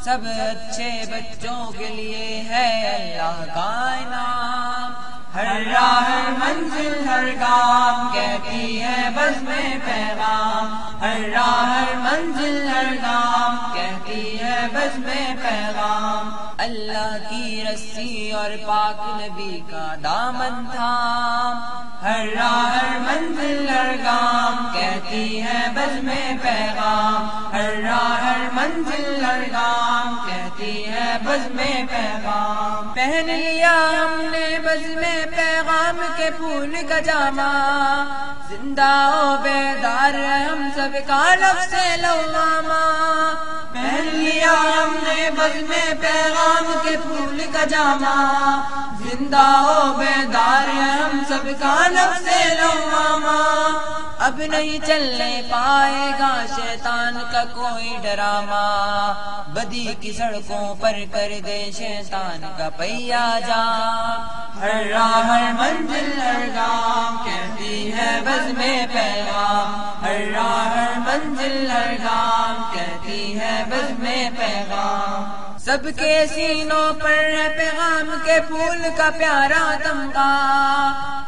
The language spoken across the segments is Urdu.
سب اچھے بچوں کے لیے ہے اللہ کا انعام۔ ہر راہ ہر منزل ہر گام کہتی ہے بزم پیغام، ہر راہ ہر منزل ہر گام کہتی ہے بزم پیغام۔ اللہ کی رسی اور پاک نبی کا دامن تھام، ہر راہ ہر منزل ہر گام کہتی ہے بزم پیغام، ہر راہ ہر منزل ہر گام کہتی ہے بزم پیغام۔ پہن لیا ہم نے بزم پیغام کے پھول کا جامہ، زندہ و بیدار ہم سب کا لفظ لوامہ۔ پہن لیا ہم نے بزم پیغام کے پھول کا جامہ، زندہ و بیدار ہم سب کا لفظ لوامہ۔ اب نہیں چلنے پائے گا شیطان کا کوئی ڈرامہ، بدی کی سڑکوں پر کر دے شیطان کا پہیا جام۔ ہر راہ ہر منزل ہر گام کہتی ہے بزم پیغام، ہر راہ ہر منزل ہر گام کہتی ہے بزم پیغام۔ سب کے سینوں پر ہے پیغام کے پھول کا پیارا تمغہ،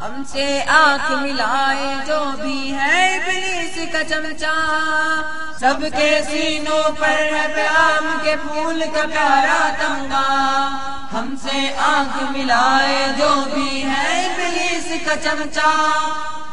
ہم سے آنکھ ملائے جو بھی ہے ابلیس کا چمچا۔ سب کے سینوں پر ہے پیغام کے پھول کا پیارا تمغہ، ہم سے آنکھ ملائے جو بھی ہے ابلیس کا چمچا۔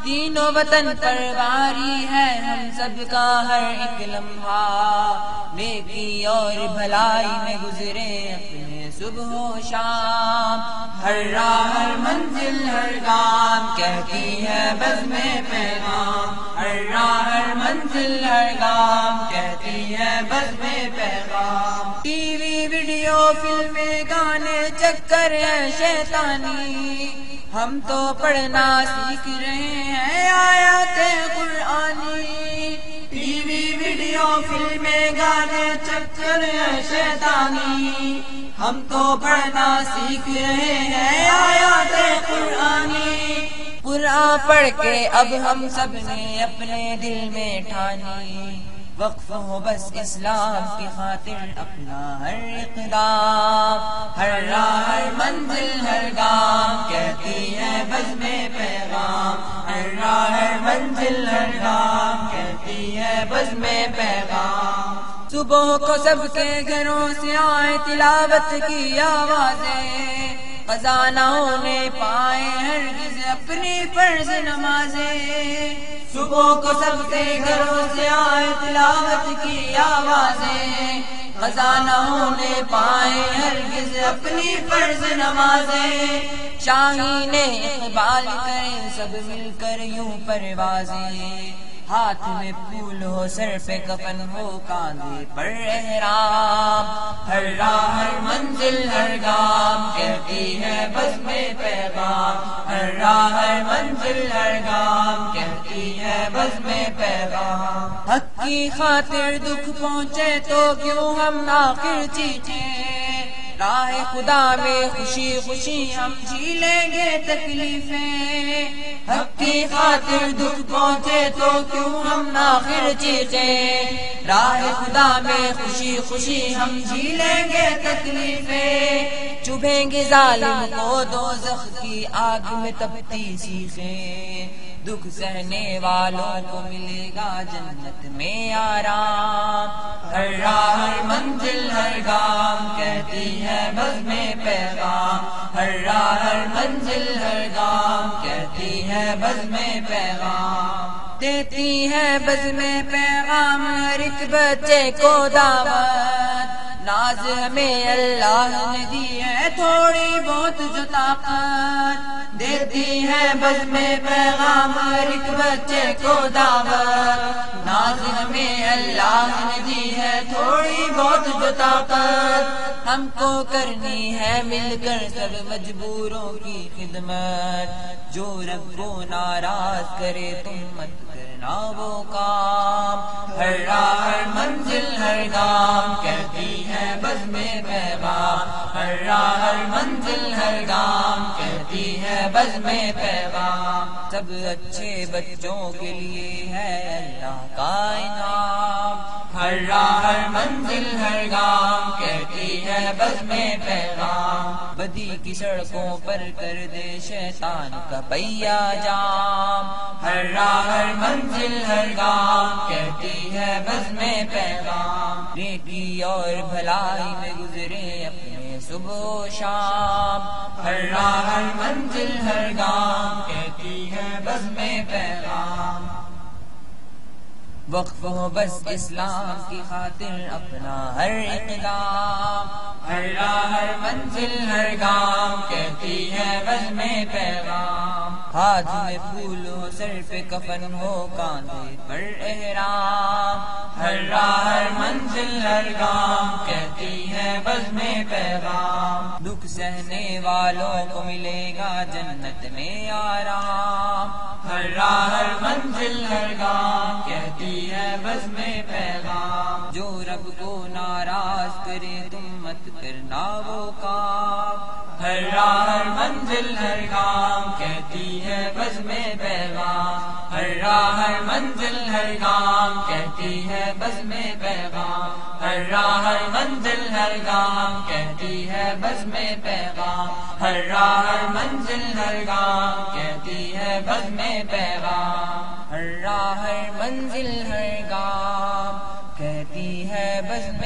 تینوں وطن پر واری ہے ہم سب کا ہر ایک لمحہ، نیکی اور بھلائی میں گزرے اپنے صبح و شام۔ ہر راہ ہر منزل ہر گام کہتی ہے بزم پیغام، ہر راہ ہر منزل ہر گام کہتی ہے بزم پیغام۔ ٹی وی ویڈیو فلمیں گانے چکر ہے شیطانی، ہم تو پڑھنا سیکھ رہے ہیں آیات قرآنی۔ ٹی وی ویڈیو فلمیں گانے چکر ہے شیطانی، ہم تو پڑھنا سیکھ رہے ہیں آیات قرآنی۔ قرآن پڑھ کے اب ہم سب نے اپنے دل میں ٹھانی، وقف ہو بس اسلام کی خاطر اپنا ہر اقدام۔ ہر راہ ہر منزل ہر گام کہتی ہے بزم پیغام، ہر راہ ہر منزل ہر گام کہتی ہے بزم پیغام۔ صبح کو سب کے گھروں سے آئے تلاوت کی آوازیں، قضا نہ ہونے پائے ہرگز اپنی فرض نمازیں۔ صبح کو سب کے گھروں سے آئے تلاوت کی آوازیں، قضا نہ ہونے پائے ہرگز اپنی فرض نمازیں۔ شاہین اقبال کریں سب مل کر یوں پروازیں، ہاتھ میں پھول ہو سر پہ کفن ہو کاندھے پر احرام۔ ہر راہ ہر منزل ہر گام کہتی ہے بزم پیغام، ہر راہ ہر منزل ہر گام کہتی ہے بزم پیغام۔ حق کی خاطر دکھ پہنچے تو کیوں ہم آخر چیخیں، راہ خدا میں خوشی خوشی ہم جی لیں گے تکلیفیں۔ حق کی خاطر دکھ پہنچے تو کیوں ہم آخر چیخیں، راہ خدا میں خوشی خوشی ہم جی لیں گے تکلیفیں۔ چبھیں گے ظالم کو دوزخ کی آگ میں تپتی سیخیں، دکھ سہنے والوں کو ملے گا جنت میں آرام۔ ہر راہ ہر منزل ہر گام کہتی ہے بزم پیغام، ہر راہ ہر منزل ہر گام کہتی ہے بزم پیغام۔ دیتی ہے بزم پیغام ہر ایک بچے کو دعوت، ناز ہمیں اللہ نے دی ہے تھوڑی بہت جو طاقت، دیتی ہے بزم پیغام ہر ایک بچے کو دعوت، ناز ہمیں اللہ نے دی ہے تھوڑی بہت جو طاقت۔ ہم کو کرنی ہے مل کر سب مجبوروں کی خدمت، جو رب کو ناراض کرے تم مت کرنا وہ کام۔ ہر راہ ہر منزل ہر گام کہتی ہے بزم پیغام، ہر راہ ہر منزل ہر گام کہتی ہے بزم پیغام۔ سب اچھے بچوں کے لیے ہے اللہ کا انعام، ہر راہ ہر منزل ہر گام کہتی ہے بزم پیغام، بدی کی سڑکوں پر کر دے شیطان کا پہیا جام، ہر راہ ہر منزل ہر گام کہتی ہے بزم پیغام، نیکی اور بھلائی میں گزرے اپنے صبح و شام، ہر راہ ہر منزل ہر گام کہتی ہے بزم پیغام، وقف ہو بس اسلام کی خاطر اپنا ہر اقدام، ہر راہ ہر منزل ہر گام کہتی ہے بزم پیغام، ہاتھ میں پھول ہو سر پہ کفن ہو کاندھے پر احرام، ہر راہ ہر منزل ہر گام کہتی ہے بزم پیغام، دکھ سہنے والوں کو ملے گا جنت میں آرام، ہر راہ ہر منزل ہر گام کہتی ہے بزم پیغام، جو رب کو ناراض کرے تم مت کرنا وہ کام، ہر راہ ہر منزل ہر گام کہتی ہے بزم پیغام، ہر راہ ہر منزل ہر گام کہتی ہے بزم پیغام، ہر راہ ہر منزل ہر گام کہتی ہے بزم پیغام، ہر راہ ہر منزل ہر گام کہتی ہے بزم پیغام، ہر راہ ہر منزل ہر گام کہتی ہے بزم